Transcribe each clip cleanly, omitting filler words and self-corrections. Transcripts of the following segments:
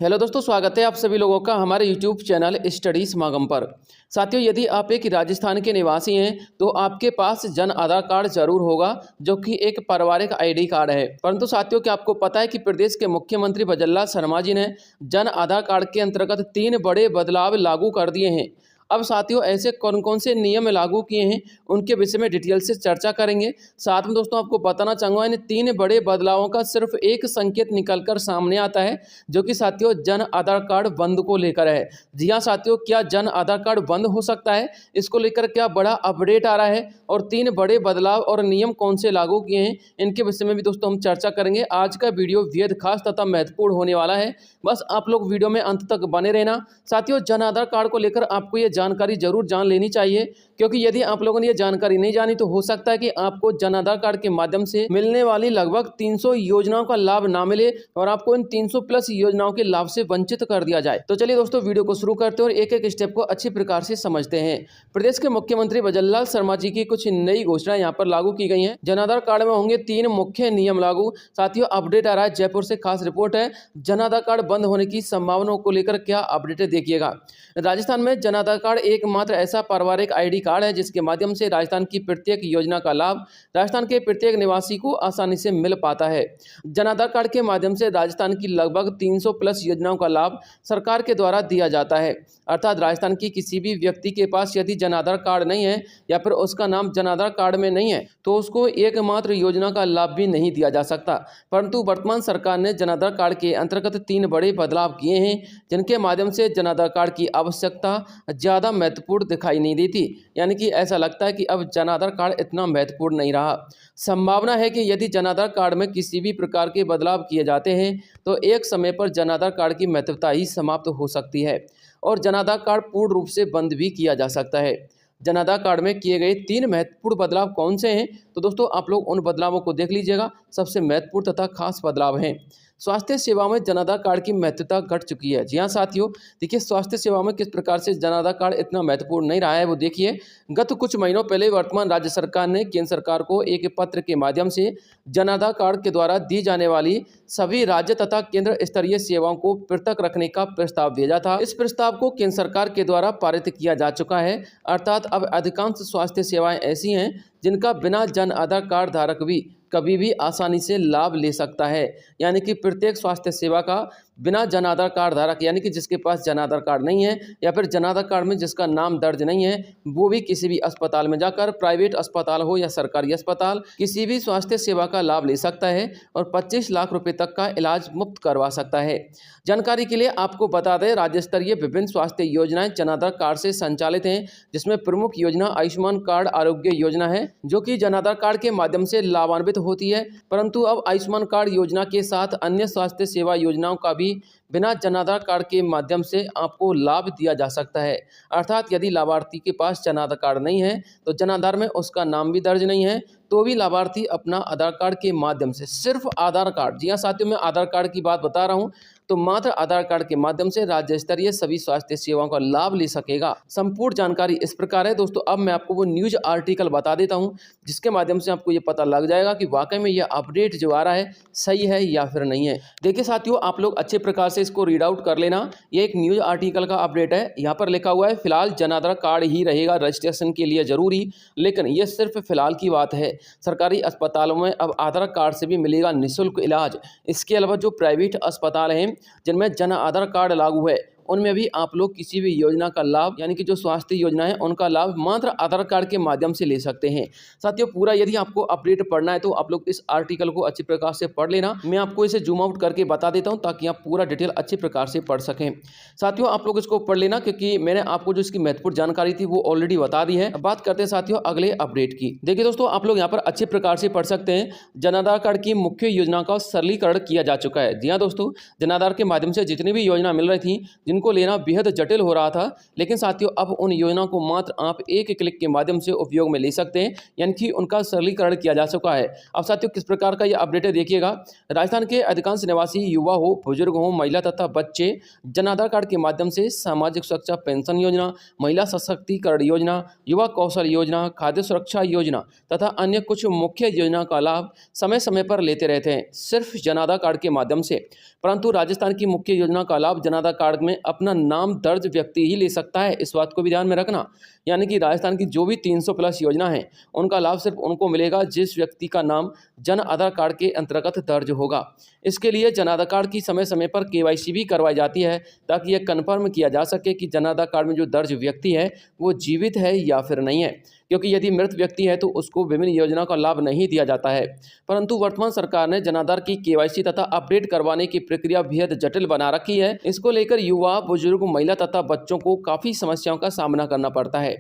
Hello दोस्तों, स्वागत है आप सभी लोगों का हमारे यूट्यूब चैनल स्टडी समागम पर। साथियों, यदि आप एक राजस्थान के निवासी हैं तो आपके पास जन आधार कार्ड जरूर होगा, जो कि एक पारिवारिक आईडी कार्ड है। परंतु साथियों, क्या आपको पता है कि प्रदेश के मुख्यमंत्री भजनलाल शर्मा जी ने जन आधार कार्ड के अंतर्गत 3 बड़े बदलाव लागू कर दिए हैं। अब साथियों, ऐसे कौन कौन से नियम लागू किए हैं उनके विषय में डिटेल से चर्चा करेंगे। साथ में दोस्तों आपको बताना चाहूँगा, इन 3 बड़े बदलावों का सिर्फ एक संकेत निकलकर सामने आता है, जो कि साथियों जन आधार कार्ड बंद को लेकर है। जी हाँ साथियों, क्या जन आधार कार्ड बंद हो सकता है? इसको लेकर क्या बड़ा अपडेट आ रहा है और 3 बड़े बदलाव और नियम कौन से लागू किए हैं, इनके विषय में भी दोस्तों हम चर्चा करेंगे। आज का वीडियो बेहद खास तथा महत्वपूर्ण होने वाला है, बस आप लोग वीडियो में अंत तक बने रहना। साथियों, जन आधार कार्ड को लेकर आपको ये जानकारी जरूर जान लेनी चाहिए, क्योंकि यदि आप लोगों ने ये जानकारी नहीं जानी तो हो सकता है कि आपको जन आधार कार्ड के माध्यम से मिलने वाली लगभग 300 योजनाओं का लाभ ना मिले और आपको इन 300 प्लस योजनाओं के लाभ से वंचित कर दिया जाए। तो चलिए दोस्तों, वीडियो को शुरू करते हैं और एक एक स्टेप को अच्छी प्रकार से समझते हैं। प्रदेश के मुख्यमंत्री भजनलाल शर्मा जी की कुछ नई घोषणाएं यहाँ पर लागू की गई हैं। जन आधार कार्ड में होंगे 3 मुख्य नियम लागू। साथियों, अपडेट आ रहा है, जयपुर से खास रिपोर्ट है। जन आधार कार्ड बंद होने की संभावनाओं को लेकर क्या अपडेट है, देखिएगा। राजस्थान में जन आधार कार्ड एकमात्र ऐसा पारिवारिक आईडी कार्ड है जिसके माध्यम से राजस्थान की प्रत्येक योजना का लाभ राजस्थान के प्रत्येक निवासी को आसानी से मिल पाता है। जन आधार कार्ड के माध्यम से राजस्थान की लगभग 300 प्लस योजनाओं का लाभ सरकार के द्वारा दिया जाता है। अर्थात राजस्थान की किसी भी व्यक्ति के पास यदि जन आधार कार्ड नहीं है या फिर उसका नाम जन आधार कार्ड में नहीं है तो उसको एकमात्र योजना का लाभ भी नहीं दिया जा सकता। परंतु वर्तमान सरकार ने जन आधार कार्ड के अंतर्गत 3 बड़े बदलाव किए हैं, जिनके माध्यम से जन आधार कार्ड की आवश्यकता ज़्यादा महत्वपूर्ण दिखाई नहीं देती। यानी कि ऐसा लगता है कि अब जन आधार कार्ड इतना महत्वपूर्ण नहीं रहा। संभावना है कि यदि जन आधार कार्ड में किसी भी प्रकार के बदलाव किए जाते हैं तो एक समय पर जन आधार कार्ड की महत्वता ही समाप्त हो सकती है और जन आधार कार्ड पूर्ण रूप से बंद भी किया जा सकता है। जन आधार कार्ड में किए गए 3 महत्वपूर्ण बदलाव कौन से हैं, तो दोस्तों आप लोग उन बदलावों को देख लीजिएगा। सबसे महत्वपूर्ण तथा खास बदलाव हैं। स्वास्थ्य सेवा में जन आधार कार्ड की महत्वता घट चुकी है। जी हाँ साथियों, देखिए स्वास्थ्य सेवा में किस प्रकार से जन आधार कार्ड इतना महत्वपूर्ण नहीं रहा है वो देखिए। गत कुछ महीनों पहले वर्तमान राज्य सरकार ने केंद्र सरकार को एक पत्र के माध्यम से जन आधार कार्ड के द्वारा दी जाने वाली सभी राज्य तथा केंद्र स्तरीय सेवाओं को पृथक रखने का प्रस्ताव भेजा था। इस प्रस्ताव को केंद्र सरकार के द्वारा पारित किया जा चुका है। अर्थात अब अधिकांश स्वास्थ्य सेवाएं ऐसी हैं जिनका बिना जन आधार कार्ड धारक भी कभी भी आसानी से लाभ ले सकता है। यानी कि प्रत्येक स्वास्थ्य सेवा का बिना जन आधार कार्ड धारक, यानी कि जिसके पास जन आधार कार्ड नहीं है या फिर जन आधार कार्ड में जिसका नाम दर्ज नहीं है, वो भी किसी भी अस्पताल में जाकर, प्राइवेट अस्पताल हो या सरकारी अस्पताल, किसी भी स्वास्थ्य सेवा का लाभ ले सकता है और 25 लाख रुपए तक का इलाज मुफ्त करवा सकता है। जानकारी के लिए आपको बता दें, राज्य स्तरीय विभिन्न स्वास्थ्य योजनाएं जन आधार कार्ड से संचालित हैं, जिसमें प्रमुख योजना आयुष्मान कार्ड आरोग्य योजना है, जो कि जन आधार कार्ड के माध्यम से लाभान्वित होती है। परंतु अब आयुष्मान कार्ड योजना के साथ अन्य स्वास्थ्य सेवा योजनाओं का भी बिना जन आधार कार्ड के माध्यम से आपको लाभ दिया जा सकता है। अर्थात यदि लाभार्थी के पास जन आधार कार्ड नहीं है तो जन आधार में उसका नाम भी दर्ज नहीं है तो भी लाभार्थी अपना आधार कार्ड के माध्यम से, सिर्फ आधार कार्ड, जी हाँ साथियों मैं आधार कार्ड की बात बता रहा हूँ, तो मात्र आधार कार्ड के माध्यम से राज्य स्तरीय सभी स्वास्थ्य सेवाओं का लाभ ले सकेगा। संपूर्ण जानकारी इस प्रकार है दोस्तों। अब मैं आपको वो न्यूज आर्टिकल बता देता हूं, जिसके माध्यम से आपको ये पता लग जाएगा कि वाकई में ये अपडेट जो आ रहा है सही है या फिर नहीं है। देखिए साथियों, आप लोग अच्छे प्रकार से इसको रीड आउट कर लेना। ये एक न्यूज आर्टिकल का अपडेट है। यहाँ पर लिखा हुआ है, फिलहाल जन आधार कार्ड ही रहेगा रजिस्ट्रेशन के लिए जरूरी, लेकिन ये सिर्फ फिलहाल की बात है। सरकारी अस्पतालों में अब आधार कार्ड से भी मिलेगा निःशुल्क इलाज। इसके अलावा जो प्राइवेट अस्पताल हैं जिनमें जन आधार कार्ड लागू है, उनमें भी आप लोग किसी भी योजना का लाभ, यानी कि जो स्वास्थ्य योजना है उनका लाभ मात्र आधार कार्ड के माध्यम से ले सकते हैं। साथियों, पूरा यदि आपको अपडेट पढ़ना है तो आप लोग इस आर्टिकल को अच्छी प्रकार से पढ़ लेना। मैं आपको इसे जूम आउट करके बता देता हूं ताकि आप पूरा डिटेल अच्छी प्रकार से पढ़ सकें। साथियों, आप लोग इसको पढ़ लेना, क्योंकि मैंने आपको जो इसकी महत्वपूर्ण जानकारी थी वो ऑलरेडी बता दी है। अब बात करते हैं साथियों अगले अपडेट की। देखिए दोस्तों, आप लोग यहाँ पर अच्छी प्रकार से पढ़ सकते हैं। जन आधार कार्ड की मुख्य योजना का सरलीकरण किया जा चुका है। जी हाँ दोस्तों, जन आधार के माध्यम से जितनी भी योजना मिल रही थी, जिनको लेना बेहद जटिल हो रहा था, लेकिन साथियों अब उन योजनाओं को मात्र आप एक क्लिक के माध्यम से उपयोग में ले सकते हैं, यानी कि उनका सरलीकरण किया जा चुका है। अब साथियों किस प्रकार का ये अपडेट है देखिएगा। राजस्थान के अधिकांश निवासी युवा हो, बुजुर्ग हो, महिला तथा बच्चे जन आधार कार्ड के माध्यम से सामाजिक सुरक्षा पेंशन योजना, महिला सशक्तिकरण योजना, युवा कौशल योजना, खाद्य सुरक्षा योजना तथा अन्य कुछ मुख्य योजना का लाभ समय समय पर लेते रहते हैं, सिर्फ जन आधार कार्ड के माध्यम से। परंतु राजस्थान की मुख्य योजना का लाभ जन आधार कार्ड में अपना नाम दर्ज व्यक्ति ही ले सकता है, इस बात को भी ध्यान में रखना। यानी कि राजस्थान की जो भी 300 प्लस योजना है, उनका लाभ सिर्फ उनको मिलेगा जिस व्यक्ति का नाम जन आधार कार्ड के अंतर्गत दर्ज होगा। इसके लिए जन आधार कार्ड की समय समय पर केवाईसी भी करवाई जाती है, ताकि यह कन्फर्म किया जा सके कि जन आधार कार्ड में जो दर्ज व्यक्ति है वो जीवित है या फिर नहीं है, क्योंकि यदि मृत व्यक्ति है तो उसको विभिन्न योजनाओं का लाभ नहीं दिया जाता है। परंतु वर्तमान सरकार ने जन आधार की केवाईसी तथा अपडेट करवाने की प्रक्रिया बेहद जटिल बना रखी है। इसको लेकर युवा, बुजुर्ग, महिला तथा बच्चों को काफी समस्याओं का सामना करना पड़ता है।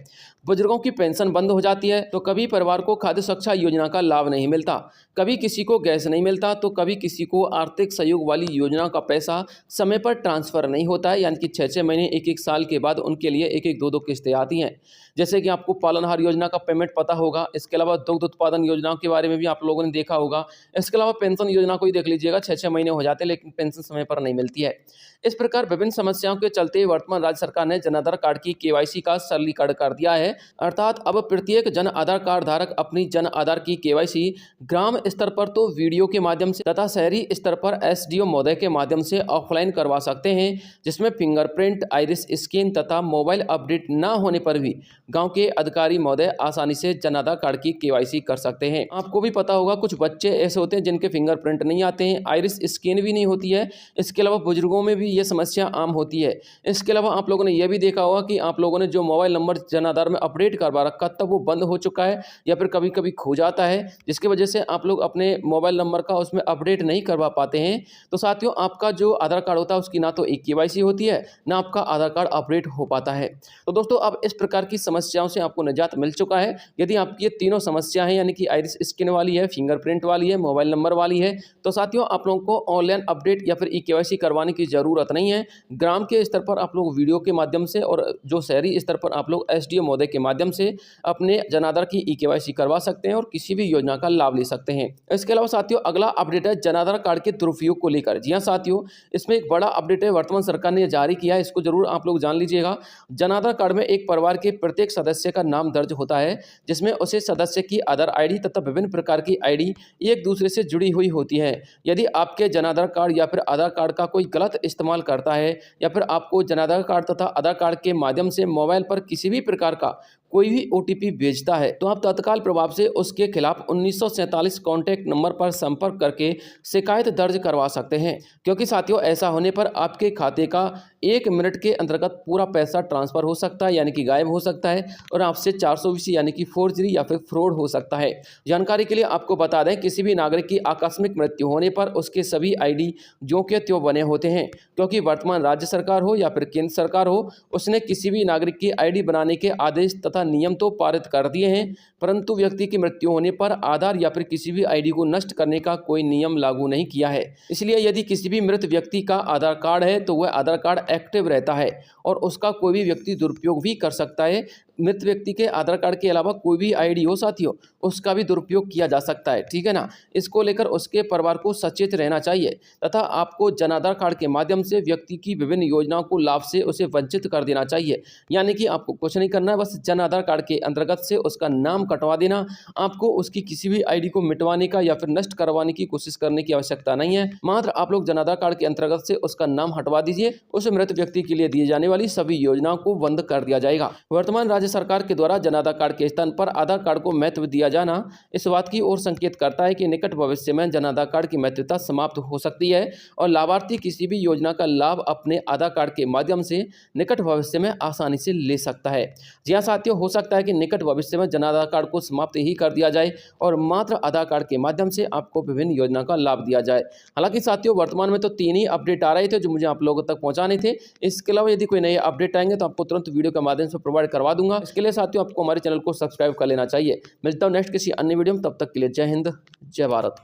बुजुर्गों की पेंशन बंद हो जाती है तो कभी परिवार को खाद्य सुरक्षा योजना का लाभ नहीं मिलता, कभी किसी को गैस नहीं मिलता, तो कभी किसी को आर्थिक सहयोग वाली योजना का पैसा समय पर ट्रांसफर नहीं होता है, यानी कि 6-6 महीने, 1-1 साल के बाद उनके लिए 1-1, 2-2 किस्तें आती हैं। जैसे कि आपको पालनहार योजना का पेमेंट पता होगा, इसके अलावा दुग्ध उत्पादन योजनाओं के बारे में भी आप लोगों ने देखा होगा। इसके अलावा पेंशन योजना को ही देख लीजिएगा, 6-6 महीने हो जाते हैं लेकिन पेंशन समय पर नहीं मिलती है। इस प्रकार विभिन्न समस्याओं के चलते वर्तमान राज्य सरकार ने जन आधार कार्ड की केवाईसी का सरलीकरण कर दिया है। अर्थात अब प्रत्येक जन आधार कार्ड धारक अपनी जन आधार की केवाईसी ग्राम स्तर पर तो वीडियो के माध्यम से तथा शहरी स्तर पर एसडीओ महोदय के माध्यम से ऑफलाइन करवा सकते हैं, जिसमें फिंगरप्रिंट, आइरिस स्कैन तथा मोबाइल अपडेट न होने पर भी गांव के अधिकारी महोदय आसानी से जन आधार कार्ड की केवाईसी कर सकते हैं। आपको भी पता होगा कुछ बच्चे ऐसे होते हैं जिनके फिंगरप्रिंट नहीं आते हैं, आइरिस स्कैन भी नहीं होती है। इसके अलावा बुजुर्गों में भी ये समस्या आम होती है। इसके अलावा आप लोगों ने यह भी देखा होगा कि आप लोगों ने जो मोबाइल नंबर जन आधार में अपडेट करवा रखा तब वो बंद हो चुका है या फिर कभी कभी खो जाता है, जिसकी वजह से आप लोग अपने मोबाइल नंबर का उसमें अपडेट नहीं करवा पाते हैं। तो साथियों आपका जो आधार कार्ड होता है उसकी ना तो एक केवाईसी होती है, ना आपका आधार कार्ड अपडेट हो पाता है। तो दोस्तों अब इस प्रकार की समस्याओं से आपको निजात मिल चुका है। यदि आपकी ये तीनों समस्या है, यानी कि आइरिस स्कैन वाली है, फिंगरप्रिंट वाली है, मोबाइल नंबर वाली है, तो साथियों आप लोगों को ऑनलाइन अपडेट या फिर ई केवाईसी करवाने की जरूरत नहीं है। ग्राम के स्तर पर आप लोग वीडियो के माध्यम से और जो शहरी स्तर पर आप लोग एसडीओ महोदय के माध्यम से अपने जन आधार की ई केवाईसी करवा सकते हैं और किसी भी योजना का लाभ ले सकते हैं। इसके अलावा साथियों अगला अपडेट है जन आधार कार्ड के दुरुपयोग को लेकर। जी हाँ साथियों, इसमें एक बड़ा अपडेट है, वर्तमान सरकार ने जारी किया है, इसको जरूर आप लोग जान लीजिएगा। जन आधार कार्ड में एक परिवार के प्रत्येक सदस्य का नाम दर्ज होता है, जिसमें उसे सदस्य की आधार आईडी तथा विभिन्न प्रकार की आईडी एक दूसरे से जुड़ी हुई होती है। यदि आपके जन आधार कार्ड या फिर आधार कार्ड का कोई गलत इस्तेमाल करता है या फिर आपको जन आधार कार्ड तथा आधार कार्ड के माध्यम से मोबाइल पर किसी भी प्रकार का कोई भी ओटीपी भेजता है, तो आप तत्काल प्रभाव से उसके खिलाफ 1947 कॉन्टैक्ट नंबर पर संपर्क करके शिकायत दर्ज करवा सकते हैं, क्योंकि साथियों ऐसा होने पर आपके खाते का 1 मिनट के अंतर्गत पूरा पैसा ट्रांसफर हो सकता है, यानी कि गायब हो सकता है, और आपसे 420 यानी कि फोर्जरी या फिर फ्रॉड हो सकता है। जानकारी के लिए आपको बता दें, किसी भी नागरिक की आकस्मिक मृत्यु होने पर उसके सभी आईडी ज्यों के त्यों बने होते हैं, क्योंकि वर्तमान राज्य सरकार हो या फिर केंद्र सरकार हो, उसने किसी भी नागरिक की आईडी बनाने के आदेश तथा नियम तो पारित कर दिए हैं, परंतु व्यक्ति की मृत्यु होने पर आधार या फिर किसी भी आईडी को नष्ट करने का कोई नियम लागू नहीं किया है। इसलिए यदि किसी भी मृत व्यक्ति का आधार कार्ड है तो वह आधार कार्ड एक्टिव रहता है और उसका कोई भी व्यक्ति दुरुपयोग भी कर सकता है। मृत व्यक्ति के आधार कार्ड के अलावा कोई भी आईडी हो साथियों, उसका भी दुरुपयोग किया जा सकता है, ठीक है ना। इसको लेकर उसके परिवार को सचेत रहना चाहिए तथा आपको जन आधार कार्ड के माध्यम से व्यक्ति की विभिन्न योजनाओं को लाभ से उसे वंचित कर देना चाहिए। यानी कि आपको कुछ नहीं करना है, बस जन आधार कार्ड के अंतर्गत से उसका नाम कटवा देना। आपको उसकी किसी भी आईडी को मिटवाने का या फिर नष्ट करवाने की कोशिश करने की आवश्यकता नहीं है। मात्र आप लोग जन आधार कार्ड के अंतर्गत से उसका नाम हटवा दीजिए, उस मृत व्यक्ति के लिए दी जाने वाली सभी योजनाओं को बंद कर दिया जाएगा। वर्तमान राज्य सरकार के द्वारा जन आधार कार्ड के स्थान पर आधार कार्ड को महत्व दिया जाना इस बात की ओर संकेत करता है कि निकट भविष्य में जन आधार कार्ड की महत्वता समाप्त हो सकती है और लाभार्थी किसी भी योजना का लाभ अपने आधार कार्ड के माध्यम से निकट भविष्य में आसानी से ले सकता है। जी हाँ साथियों, हो सकता है कि निकट भविष्य में जन आधार कार्ड को समाप्त ही कर दिया जाए और मात्र आधार कार्ड के माध्यम से आपको विभिन्न योजना का लाभ दिया जाए। हालांकि साथियों वर्तमान में तो 3 ही अपडेट आ रहे थे जो मुझे आप लोगों तक पहुंचाने थे। इसके अलावा यदि कोई नए अपडेट आएंगे तो आपको तुरंत वीडियो के माध्यम से प्रोवाइड करवा दूंगा। इसके लिए साथियों आपको हमारे चैनल को सब्सक्राइब कर लेना चाहिए। मिलता हूं नेक्स्ट किसी अन्य वीडियो में, तब तक के लिए जय हिंद, जय भारत।